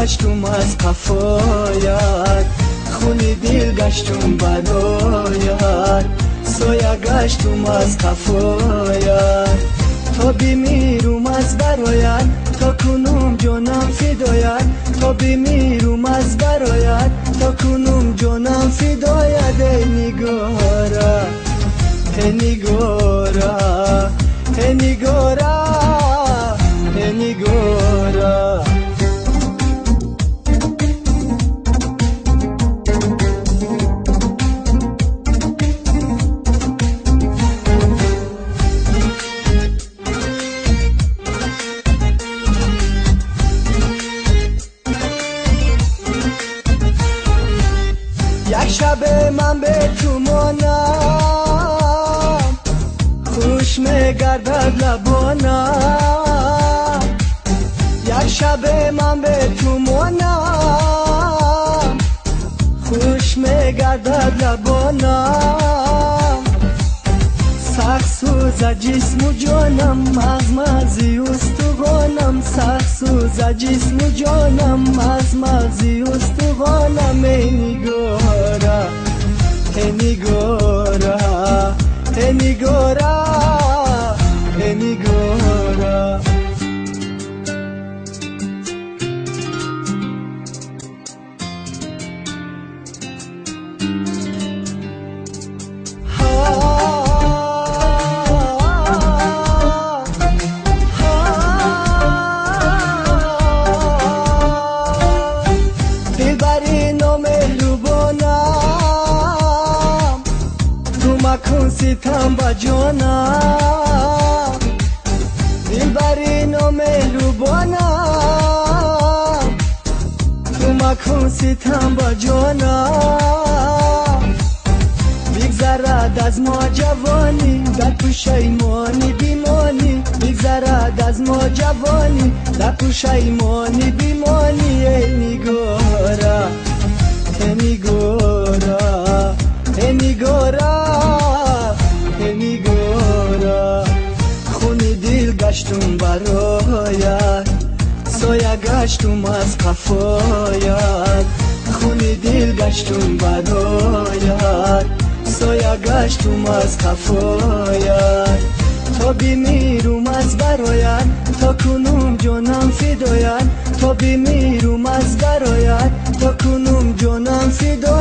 گشتم از قفایت، خونی دل گشتم برایت، سایه گشتم از قفایت. تا بمیرم از برایت، تا کنم جانم فدایت، تا بمیرم از برایت، تا کنم جانم فدایت. ای نگارا ای نگارا ای نگارا ای نگارا. یک شب من به تو مانم، خوش میگردد لبانم. یک شب من به تو مانم، خوش میگردد لبانم. سخت سوز جسم و جانم، مغزی استخوانم. سخت سوز جسم و جانم، مغزی استخوانم. ای نگارا ای نگارا ای نگارا ای نگارا. کن ستم با جانم، دلبری نامهربانم. تو مکن ستم با جانم، بگذرد از ما جوانی، در پشیمانی بیمانی. بگذرد از ما جوانی، در پشیمانی بیمانی. ای نگارا ای نگارا ای نگارا ای نگارا. خونی دل گشتم برایت، سایه گشتم از قفایت. خونی دل گشتم برایت، سایه گشتم از قفایت. تا بمیرم از برایت، تا کنم جانم فدایت. تا بمیرم از برایت، تا کنم جانم فدایت.